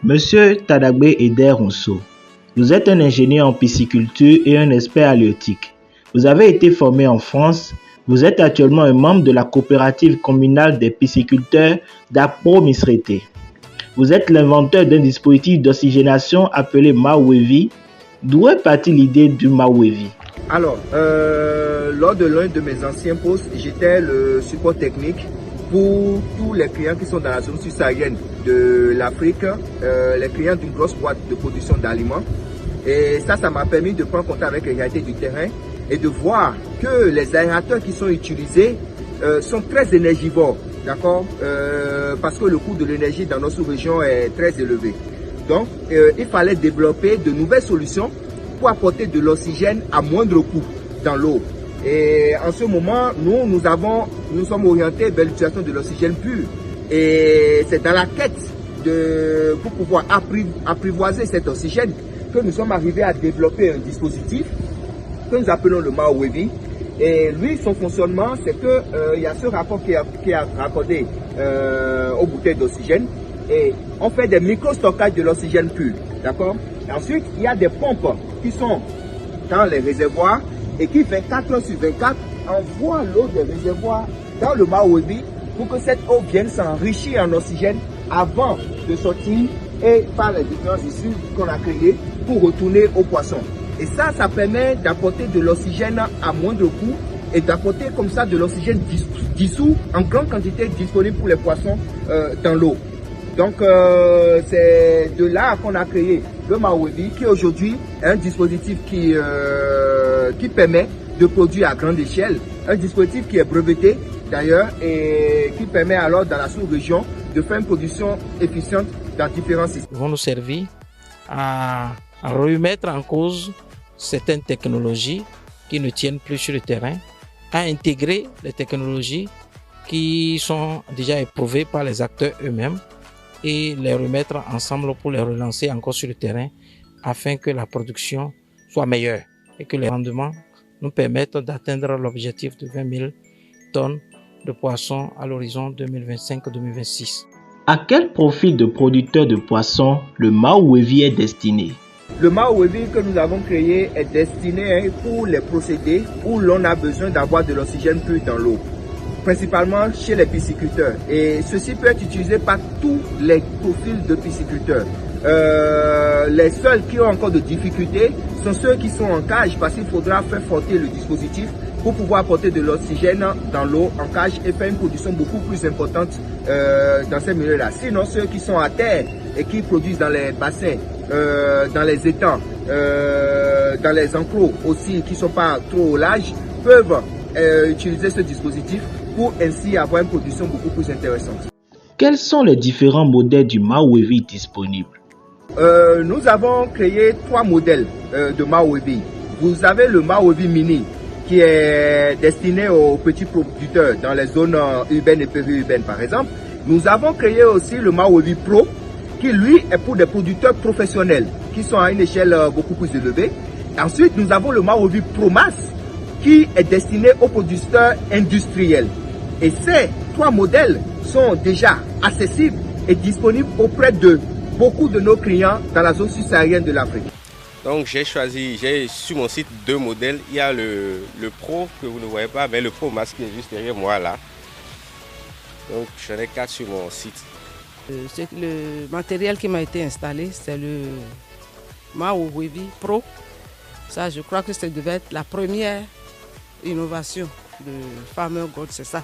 Monsieur Tadagbe Eder Rousseau, vous êtes un ingénieur en pisciculture et un expert halieutique. Vous avez été formé en France. Vous êtes actuellement un membre de la coopérative communale des pisciculteurs d'Apro Misrété. Vous êtes l'inventeur d'un dispositif d'oxygénation appelé Mawevi. D'où est partie l'idée du Mawevi? Alors, lors de l'un de mes anciens postes, j'étais le support technique pour tous les clients qui sont dans la zone subsaharienne de l'Afrique, les clients d'une grosse boîte de production d'aliments. Et ça m'a permis de prendre contact avec les réalités du terrain et de voir que les aérateurs qui sont utilisés sont très énergivores, d'accord, parce que le coût de l'énergie dans notre sous-région est très élevé. Donc, il fallait développer de nouvelles solutions pour apporter de l'oxygène à moindre coût dans l'eau. Et en ce moment, nous sommes orientés vers l'utilisation de l'oxygène pur. Et c'est dans la quête pour pouvoir apprivoiser cet oxygène que nous sommes arrivés à développer un dispositif que nous appelons le Mawevi. Et lui, son fonctionnement, c'est que il y a ce rapport qui est raccordé aux bouteilles d'oxygène. Et on fait des micro-stockages de l'oxygène pur. D'accord? Ensuite, il y a des pompes qui sont dans les réservoirs et qui 24 heures sur 24 envoient l'eau des réservoirs dans le Mawevi pour que cette eau vienne s'enrichir en oxygène avant de sortir et par les différentes issues qu'on a créées pour retourner aux poissons. Et ça permet d'apporter de l'oxygène à moindre coût et d'apporter comme ça de l'oxygène dissous en grande quantité disponible pour les poissons dans l'eau. Donc c'est de là qu'on a créé le Mawevi qui aujourd'hui est un dispositif qui permet de produire à grande échelle, un dispositif qui est breveté d'ailleurs et qui permet alors dans la sous-région de faire une production efficiente dans différents systèmes. Vont nous servir à remettre en cause certaines technologies qui ne tiennent plus sur le terrain, à intégrer les technologies qui sont déjà éprouvées par les acteurs eux-mêmes et les remettre ensemble pour les relancer encore sur le terrain afin que la production soit meilleure et que les rendements nous permettent d'atteindre l'objectif de 20 000 tonnes de poissons à l'horizon 2025-2026. À quel profil de producteurs de poissons le Mawevi est destiné? Le Mawevi que nous avons créé est destiné pour les procédés où l'on a besoin d'avoir de l'oxygène pur dans l'eau, principalement chez les pisciculteurs. Et ceci peut être utilisé par tous les profils de pisciculteurs. Les seuls qui ont encore de difficultés sont ceux qui sont en cage parce qu'il faudra faire forter le dispositif pour pouvoir apporter de l'oxygène dans l'eau en cage et faire une production beaucoup plus importante dans ces milieux-là. Sinon, ceux qui sont à terre et qui produisent dans les bassins, dans les étangs, dans les enclos aussi qui ne sont pas trop au large, peuvent utiliser ce dispositif pour ainsi avoir une production beaucoup plus intéressante. Quels sont les différents modèles du Mawevi disponibles? Nous avons créé 3 modèles de Mawevi. Vous avez le Mawevi Mini qui est destiné aux petits producteurs dans les zones urbaines et périurbaines par exemple. Nous avons créé aussi le Mawevi Pro qui lui est pour des producteurs professionnels qui sont à une échelle beaucoup plus élevée. Ensuite, nous avons le Mawevi Pro Mass qui est destiné aux producteurs industriels. Et ces 3 modèles sont déjà accessibles et disponibles auprès de beaucoup de nos clients dans la zone subsaharienne de l'Afrique. Donc j'ai sur mon site 2 modèles. Il y a le Pro que vous ne voyez pas, mais le Pro Mass qui est juste derrière moi là. Donc j'en ai 4 sur mon site. Le matériel qui m'a été installé, c'est le Mawevi Pro. Ça, je crois que ça devait être la première innovation de Farmer God, c'est ça.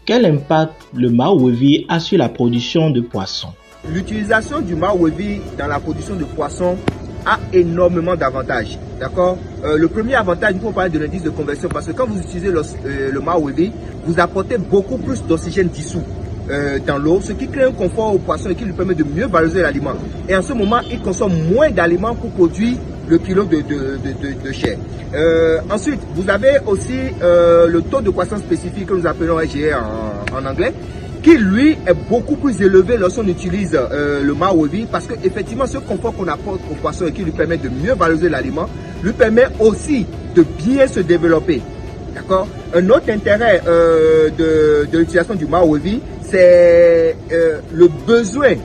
Quel impact le Mawevi a sur la production de poissons? L'utilisation du Mawevi dans la production de poissons a énormément d'avantages. D'accord? Le premier avantage, il faut parler de l'indice de conversion parce que quand vous utilisez le Mawevi, vous apportez beaucoup plus d'oxygène dissous dans l'eau, ce qui crée un confort au poisson et qui lui permet de mieux valoriser l'aliment. Et en ce moment, il consomme moins d'aliments pour produire le kilo de chair. Ensuite, vous avez aussi le taux de croissance spécifique que nous appelons IGR en anglais, qui lui est beaucoup plus élevé lorsqu'on utilise le Mawevi parce qu'effectivement ce confort qu'on apporte au poisson et qui lui permet de mieux valoriser l'aliment, lui permet aussi de bien se développer. D'accord? Un autre intérêt de l'utilisation du Mawevi, c'est le besoin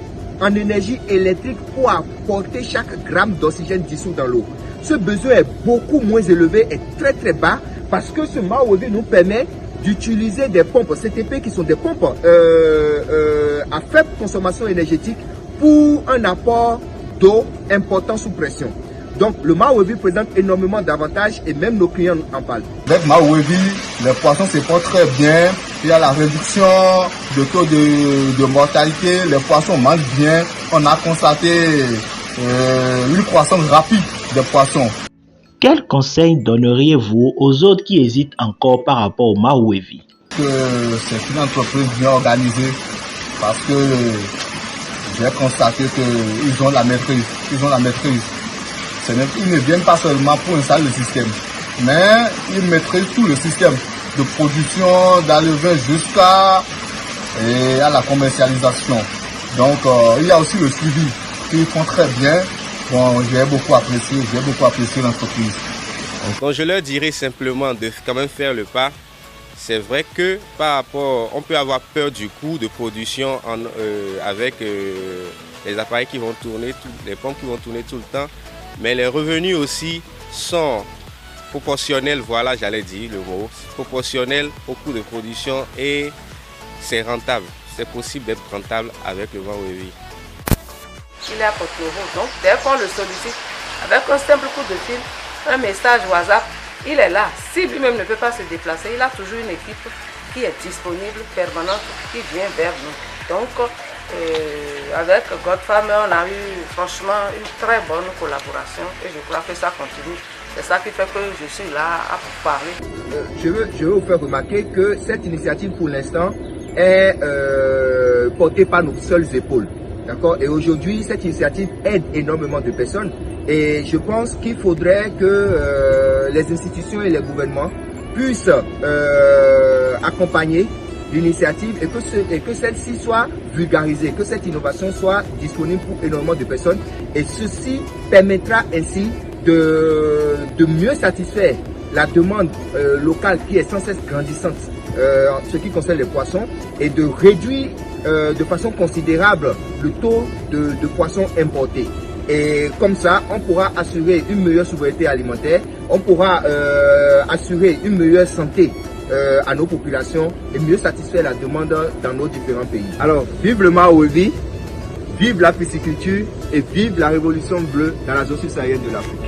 en énergie électrique pour apporter chaque gramme d'oxygène dissous dans l'eau. Ce besoin est beaucoup moins élevé et très très bas parce que ce MAWEVI nous permet d'utiliser des pompes CTP qui sont des pompes à faible consommation énergétique pour un apport d'eau important sous pression. Donc le MAWEVI présente énormément d'avantages et même nos clients en parlent. Avec MAWEVI, les poissons se portent très bien. Il y a la réduction de taux de mortalité. Les poissons mangent bien. On a constaté une croissance rapide des poissons. Quel conseil donneriez-vous aux autres qui hésitent encore par rapport au MAWEVI? C'est une entreprise bien organisée parce que j'ai constaté qu'ils ont la maîtrise. Ils ne viennent pas seulement pour installer le système, mais ils maîtrisent tout le système de production, d'enlever jusqu'à la commercialisation. Donc il y a aussi le suivi qu'ils font très bien. Bon, j'ai beaucoup apprécié l'entreprise. Donc je leur dirais simplement de quand même faire le pas. C'est vrai que par rapport, on peut avoir peur du coût de production avec les appareils qui vont tourner, les pompes qui vont tourner tout le temps. Mais les revenus aussi sont proportionnels, voilà, j'allais dire le mot, proportionnels au coût de production et c'est rentable. C'est possible d'être rentable avec le MAWEVI. Il est à Porto-Novo, donc dès qu'on le sollicite, avec un simple coup de fil, un message WhatsApp, il est là. Si lui-même ne peut pas se déplacer, il a toujours une équipe qui est disponible, permanente, qui vient vers nous. Donc, avec Godfarmer, on a eu franchement une très bonne collaboration et je crois que ça continue. C'est ça qui fait que je suis là à vous parler. Je veux vous faire remarquer que cette initiative pour l'instant est portée par nos seules épaules. D'accord? Et aujourd'hui, cette initiative aide énormément de personnes et je pense qu'il faudrait que les institutions et les gouvernements puissent accompagner l'initiative et que celle-ci soit vulgarisée, que cette innovation soit disponible pour énormément de personnes et ceci permettra ainsi de mieux satisfaire la demande locale qui est sans cesse grandissante en ce qui concerne les poissons et de réduire de façon considérable le taux de poissons importés. Et comme ça, on pourra assurer une meilleure souveraineté alimentaire, on pourra assurer une meilleure santé à nos populations et mieux satisfaire la demande dans nos différents pays. Alors, vive le MAWEVI, vive la pisciculture et vive la révolution bleue dans la zone subsaharienne de l'Afrique.